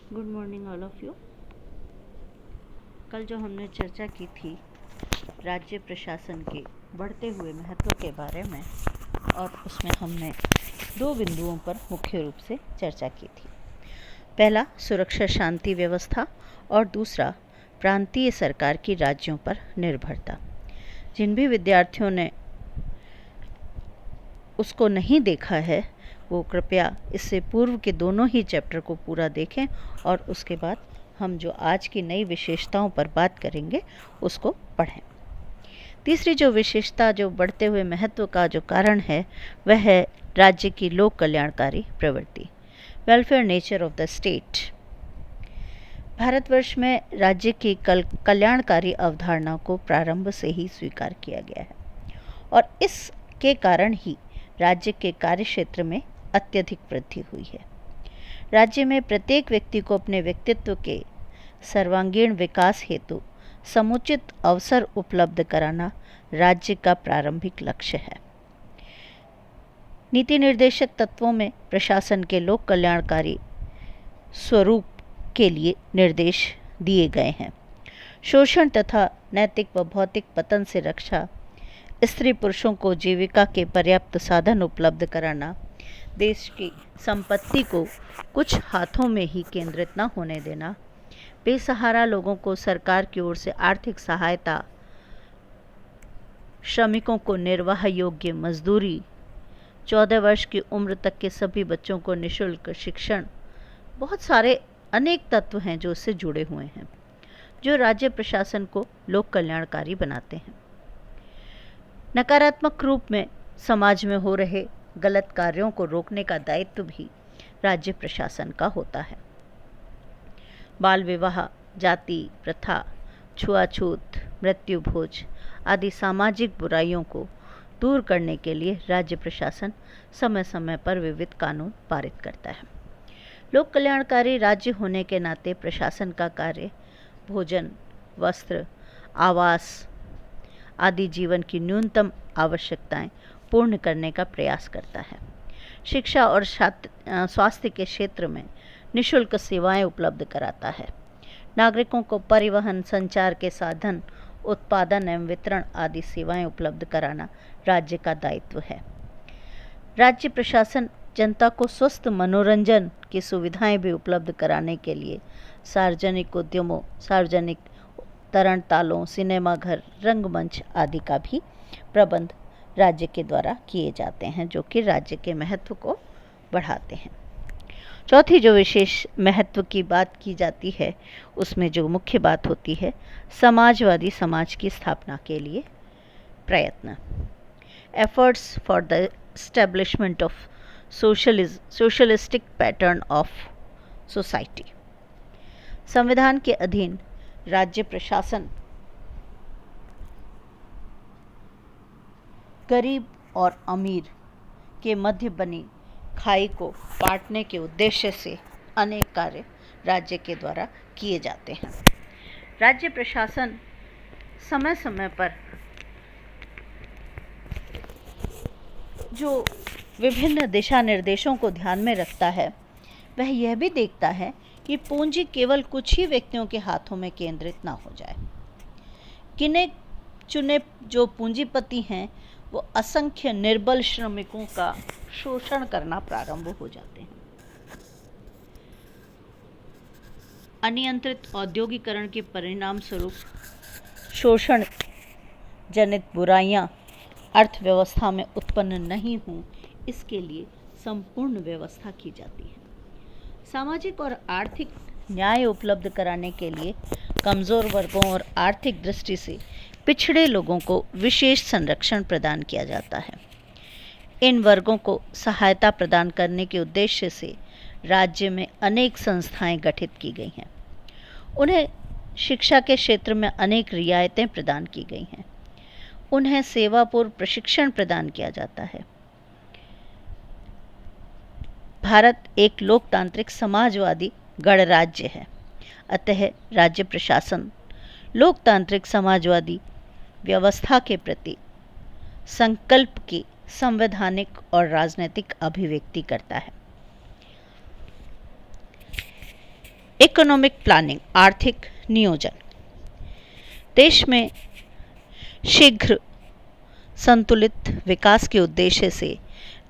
Good morning all of you. कल जो हमने चर्चा की थी राज्य प्रशासन के बढ़ते हुए महत्व के बारे में, और उसमें हमने दो बिंदुओं पर मुख्य रूप से चर्चा की थी। पहला सुरक्षा शांति व्यवस्था और दूसरा प्रांतीय सरकार की राज्यों पर निर्भरता। जिन भी विद्यार्थियों ने उसको नहीं देखा है वो कृपया इससे पूर्व के दोनों ही चैप्टर को पूरा देखें और उसके बाद हम जो आज की नई विशेषताओं पर बात करेंगे उसको पढ़ें। तीसरी जो विशेषता, जो बढ़ते हुए महत्व का जो कारण है, वह है राज्य की लोक कल्याणकारी प्रवृत्ति, welfare nature of the state. Bharatvarsh में राज्य की कल्याणकारी अवधारणा को प्रारंभ से ही स्वीकार किया गया है और इसके कारण ही राज्य के कार्यक्षेत्र में अत्यधिक वृद्धि हुई है। राज्य में प्रत्येक व्यक्ति को अपने व्यक्तित्व के सर्वांगीण विकास हेतु समुचित अवसर उपलब्ध कराना राज्य का प्रारंभिक लक्ष्य है। नीति निर्देशक तत्वों में प्रशासन के लोक कल्याणकारी स्वरूप के लिए निर्देश दिए गए हैं। शोषण तथा नैतिक व भौतिक पतन से रक्षा, स्त्री पुरुषों को जीविका के पर्याप्त साधन उपलब्ध कराना, देश की संपत्ति को कुछ हाथों में ही केंद्रित न होने देना, बेसहारा लोगों को सरकार की ओर से आर्थिक सहायता, श्रमिकों को निर्वाह योग्य मजदूरी, 14 वर्ष की उम्र तक के सभी बच्चों को निःशुल्क शिक्षण, बहुत सारे अनेक तत्व हैं जो इससे जुड़े हुए हैं, जो राज्य प्रशासन को लोक कल्याणकारी बनाते हैं। नकारात्मक रूप में समाज में हो रहे गलत कार्यों को रोकने का दायित्व भी राज्य प्रशासन का होता है। बाल विवाह, जाति प्रथा, छुआछूत, मृत्यु भोज आदि सामाजिक बुराइयों को दूर करने के लिए राज्य प्रशासन समय समय पर विविध कानून पारित करता है। लोक कल्याणकारी राज्य होने के नाते प्रशासन का कार्य भोजन, वस्त्र, आवास आदि जीवन की न्यूनतम आवश्यकताएं पूर्ण करने का प्रयास करता है। शिक्षा और स्वास्थ्य के क्षेत्र में निःशुल्क सेवाएं उपलब्ध कराता है। नागरिकों को परिवहन, संचार के साधन, उत्पादन एवं वितरण आदि सेवाएं उपलब्ध कराना राज्य का दायित्व है। राज्य प्रशासन जनता को स्वस्थ मनोरंजन की सुविधाएं भी उपलब्ध कराने के लिए सार्वजनिक उद्यमों, सार्वजनिक तरण तालों, सिनेमाघर, रंगमंच आदि का भी प्रबंध राज्य के द्वारा किए जाते हैं, जो कि राज्य के महत्व को बढ़ाते हैं। चौथी जो विशेष महत्व की बात की जाती है, उसमें जो मुख्य बात होती है समाजवादी समाज की स्थापना के लिए प्रयत्न, efforts for the establishment of socialistic pattern of society. संविधान के अधीन राज्य प्रशासन गरीब और अमीर के मध्य बनी खाई को पाटने के उद्देश्य से अनेक कार्य राज्य के द्वारा किए जाते हैं। राज्य प्रशासन समय समय पर जो विभिन्न दिशा निर्देशों को ध्यान में रखता है, वह यह भी देखता है कि पूंजी केवल कुछ ही व्यक्तियों के हाथों में केंद्रित ना हो जाए। गिने चुने जो पूंजीपति हैं वो असंख्य निर्बल श्रमिकों का शोषण करना प्रारंभ हो जाते हैं। अनियंत्रित औद्योगिकरण के परिणाम स्वरूप शोषण जनित बुराइयां अर्थव्यवस्था में उत्पन्न नहीं हों, इसके लिए संपूर्ण व्यवस्था की जाती है। सामाजिक और आर्थिक न्याय उपलब्ध कराने के लिए कमज़ोर वर्गों और आर्थिक दृष्टि से पिछड़े लोगों को विशेष संरक्षण प्रदान किया जाता है। इन वर्गों को सहायता प्रदान करने के उद्देश्य से राज्य में अनेक संस्थाएं गठित की गई हैं। उन्हें शिक्षा के क्षेत्र में अनेक रियायतें प्रदान की गई हैं। उन्हें सेवापूर्व प्रशिक्षण प्रदान किया जाता है। भारत एक लोकतांत्रिक समाजवादी गणराज्य है, अतः राज्य प्रशासन लोकतांत्रिक समाजवादी व्यवस्था के प्रति संकल्प की संवैधानिक और राजनीतिक अभिव्यक्ति करता है। इकोनॉमिक प्लानिंग, आर्थिक नियोजन। देश में शीघ्र संतुलित विकास के उद्देश्य से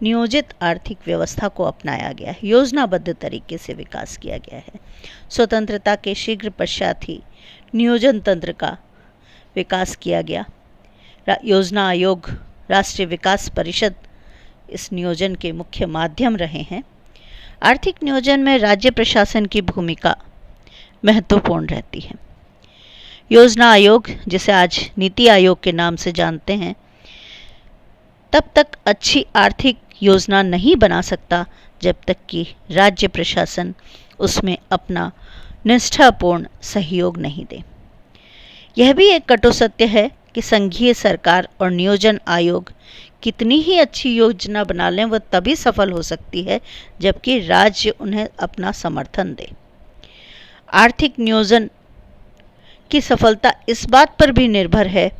नियोजित आर्थिक व्यवस्था को अपनाया गया है, योजनाबद्ध तरीके से विकास किया गया है। स्वतंत्रता के शीघ्र पश्चात ही नियोजन तंत्र का विकास किया गया। योजना आयोग, राष्ट्रीय विकास परिषद इस नियोजन के मुख्य माध्यम रहे हैं। आर्थिक नियोजन में राज्य प्रशासन की भूमिका महत्वपूर्ण रहती है। योजना आयोग, जिसे आज नीति आयोग के नाम से जानते हैं, तब तक अच्छी आर्थिक योजना नहीं बना सकता जब तक कि राज्य प्रशासन उसमें अपना निष्ठापूर्ण सहयोग नहीं दे। यह भी एक कटु सत्य है कि संघीय सरकार और नियोजन आयोग कितनी ही अच्छी योजना बना लें, वह तभी सफल हो सकती है जबकि राज्य उन्हें अपना समर्थन दे। आर्थिक नियोजन की सफलता इस बात पर भी निर्भर है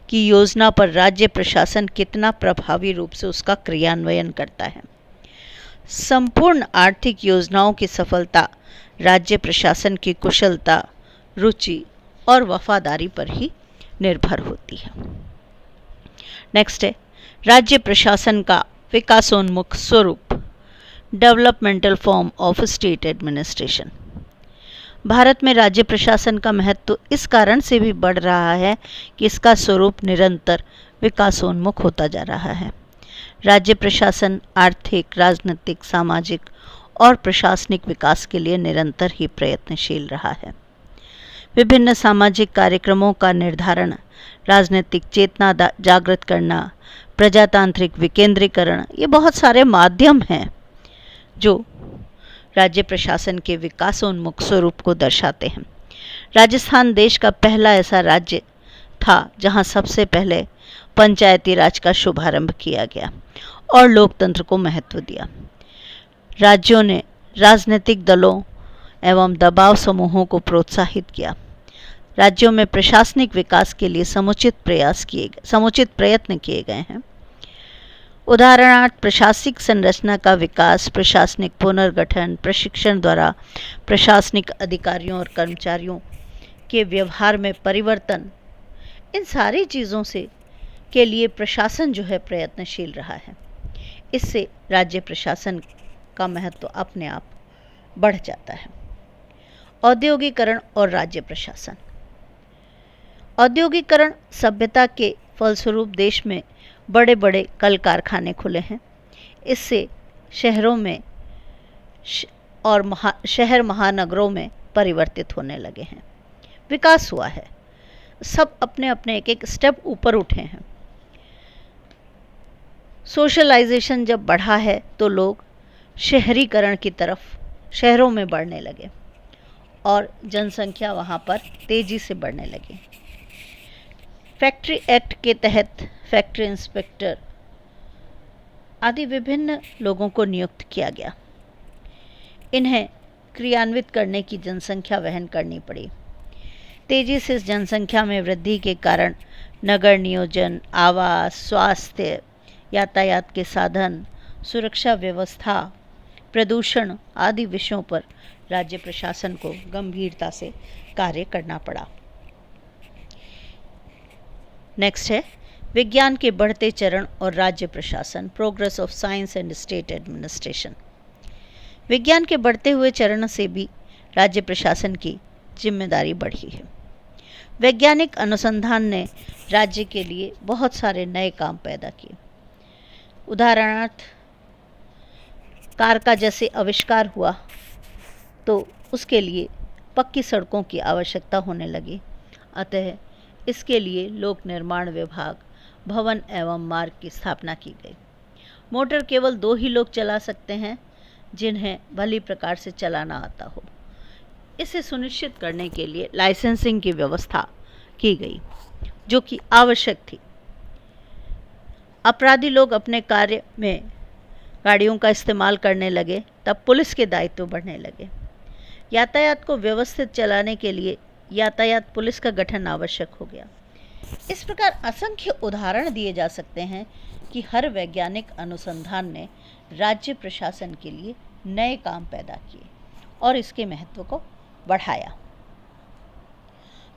कि योजना पर राज्य प्रशासन कितना प्रभावी रूप से उसका क्रियान्वयन करता है। संपूर्ण आर्थिक योजनाओं की सफलता राज्य प्रशासन की कुशलता, रुचि और वफादारी पर ही निर्भर होती है। नेक्स्ट है राज्य प्रशासन का विकासोन्मुख स्वरूप, developmental form of state administration. Bharat में राज्य प्रशासन का महत्व इस कारण से भी बढ़ रहा है कि इसका स्वरूप निरंतर विकासोन्मुख होता जा रहा है। राज्य प्रशासन आर्थिक, राजनीतिक, सामाजिक और प्रशासनिक विकास के लिए निरंतर ही प्रयत्नशील रहा है। विभिन्न सामाजिक कार्यक्रमों का निर्धारण, राजनीतिक चेतना जागृत करना, प्रजातांत्रिक विकेंद्रीकरण, ये बहुत सारे माध्यम हैं जो राज्य प्रशासन के विकासोन्मुख स्वरूप को दर्शाते हैं। राजस्थान देश का पहला ऐसा राज्य था जहां सबसे पहले पंचायती राज का शुभारंभ किया गया और लोकतंत्र को महत्व दिया। राज्यों ने राजनीतिक दलों एवं दबाव समूहों को प्रोत्साहित किया। राज्यों में प्रशासनिक विकास के लिए समुचित प्रयत्न किए गए हैं। उदाहरणार्थ प्रशासनिक संरचना का विकास, प्रशासनिक पुनर्गठन, प्रशिक्षण द्वारा प्रशासनिक अधिकारियों और कर्मचारियों के व्यवहार में परिवर्तन, इन सारी चीज़ों से के लिए प्रशासन जो है प्रयत्नशील रहा है। इससे राज्य प्रशासन का महत्व अपने आप बढ़ जाता है। औद्योगिकरण और राज्य प्रशासन। औद्योगिकरण सभ्यता के फलस्वरूप देश में बड़े बड़े कल कारखाने खुले हैं। इससे शहरों में और शहर महानगरों में परिवर्तित होने लगे हैं, विकास हुआ है। सब अपने अपने एक एक स्टेप ऊपर उठे हैं। सोशलाइजेशन जब बढ़ा है तो लोग शहरीकरण की तरफ शहरों में बढ़ने लगे और जनसंख्या वहाँ पर तेजी से बढ़ने लगी। फैक्ट्री एक्ट के तहत फैक्ट्री इंस्पेक्टर आदि विभिन्न लोगों को नियुक्त किया गया। इन्हें क्रियान्वित करने की जनसंख्या वहन करनी पड़ी। तेजी से इस जनसंख्या में वृद्धि के कारण नगर नियोजन, आवास, स्वास्थ्य, यातायात के साधन, सुरक्षा व्यवस्था, प्रदूषण आदि विषयों पर राज्य प्रशासन को गंभीरता से कार्य करना पड़ा। नेक्स्ट है विज्ञान के बढ़ते चरण और राज्य प्रशासन, progress of science and state administration. विज्ञान के बढ़ते हुए चरण से भी राज्य प्रशासन की जिम्मेदारी बढ़ी है। वैज्ञानिक अनुसंधान ने राज्य के लिए बहुत सारे नए काम पैदा किए। उदाहरणार्थ कार का जैसे आविष्कार हुआ तो उसके लिए पक्की सड़कों की आवश्यकता होने लगी। अतः इसके लिए लोक निर्माण विभाग, भवन एवं मार्ग की स्थापना की गई। मोटर केवल 2 ही लोग चला सकते हैं जिन्हें भली प्रकार से चलाना आता हो। इसे सुनिश्चित करने के लिए लाइसेंसिंग की व्यवस्था की गई जो कि आवश्यक थी। अपराधी लोग अपने कार्य में गाड़ियों का इस्तेमाल करने लगे, तब पुलिस के दायित्व बढ़ने लगे। यातायात को व्यवस्थित चलाने के लिए यातायात पुलिस का गठन आवश्यक हो गया। इस प्रकार असंख्य उदाहरण दिए जा सकते हैं कि हर वैज्ञानिक अनुसंधान ने राज्य प्रशासन के लिए नए काम पैदा किए और इसके महत्व को बढ़ाया।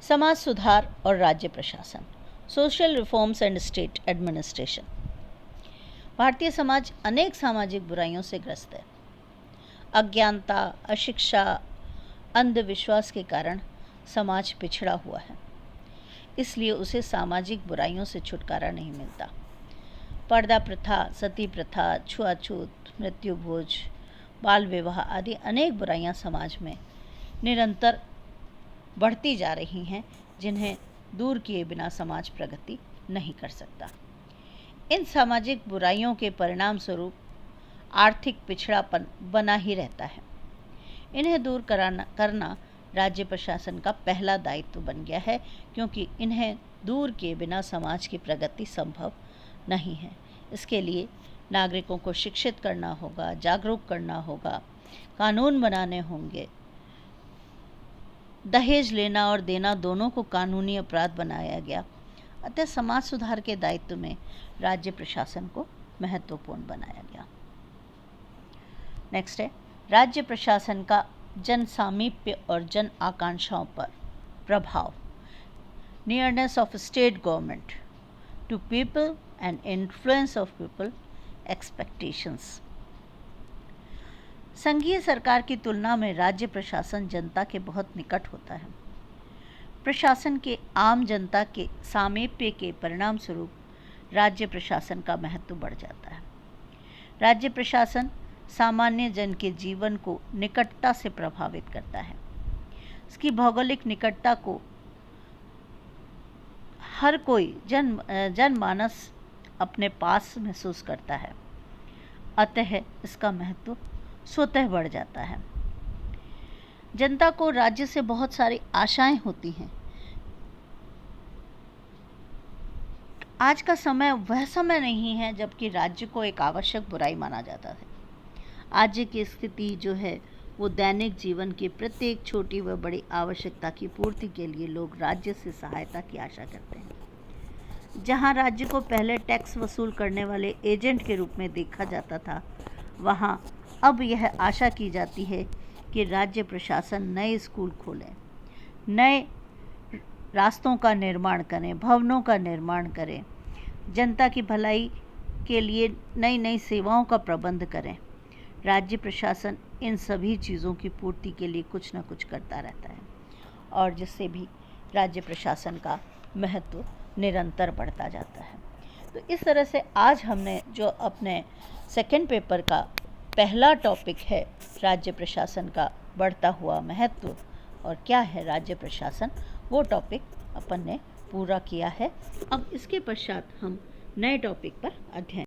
समाज सुधार और राज्य प्रशासन, social reforms and state administration. Bharatiya Samaj अनेक सामाजिक बुराइयों से ग्रस्त है। अज्ञानता, अशिक्षा, अंधविश्वास के कारण समाज पिछड़ा हुआ है, इसलिए उसे सामाजिक बुराइयों से छुटकारा नहीं मिलता। पर्दा प्रथा, सती प्रथा, छुआछूत, मृत्यु भोज, बाल विवाह आदि अनेक बुराइयां समाज में निरंतर बढ़ती जा रही हैं, जिन्हें दूर किए बिना समाज प्रगति नहीं कर सकता। इन सामाजिक बुराइयों के परिणाम स्वरूप आर्थिक पिछड़ापन बना ही रहता है। इन्हें दूर करना राज्य प्रशासन का पहला दायित्व बन गया है, क्योंकि इन्हें दूर किए बिना समाज की प्रगति संभव नहीं है। इसके लिए नागरिकों को शिक्षित करना होगा, जागरूक करना होगा, कानून बनाने होंगे। दहेज लेना और देना दोनों को कानूनी अपराध बनाया गया, अतः समाज सुधार के दायित्व में राज्य प्रशासन को महत्वपूर्ण बनाया गया। नेक्स्ट है राज्य प्रशासन का जन सामीप्य और जन आकांक्षाओं पर प्रभाव। Nearness of state government to people and influence of people expectations. संघीय सरकार की तुलना में राज्य प्रशासन जनता के बहुत निकट होता है। प्रशासन के आम जनता के सामीप्य के परिणाम स्वरूप राज्य प्रशासन का महत्व बढ़ जाता है। राज्य प्रशासन सामान्य जन के जीवन को निकटता से प्रभावित करता है। इसकी भौगोलिक निकटता को हर कोई जनमानस अपने पास महसूस करता है, अतः इसका महत्व स्वतः बढ़ जाता है। जनता को राज्य से बहुत सारी आशाएं होती हैं। आज का समय वह समय नहीं है जबकि राज्य को एक आवश्यक बुराई माना जाता है। आज की स्थिति जो है वो दैनिक जीवन की प्रत्येक छोटी व बड़ी आवश्यकता की पूर्ति के लिए लोग राज्य से सहायता की आशा करते हैं। जहां राज्य को पहले टैक्स वसूल करने वाले एजेंट के रूप में देखा जाता था, वहां अब यह आशा की जाती है कि राज्य प्रशासन नए स्कूल खोले, नए रास्तों का निर्माण करें, भवनों का निर्माण करें, जनता की भलाई के लिए नई नई सेवाओं का प्रबंध करें। राज्य प्रशासन इन सभी चीज़ों की पूर्ति के लिए कुछ न कुछ करता रहता है, और जिससे भी राज्य प्रशासन का महत्व निरंतर बढ़ता जाता है। तो इस तरह से आज हमने जो अपने सेकंड पेपर का पहला टॉपिक है राज्य प्रशासन का बढ़ता हुआ महत्व और क्या है राज्य प्रशासन, वो टॉपिक अपन ने पूरा किया है। अब इसके पश्चात हम नए टॉपिक पर अध्ययन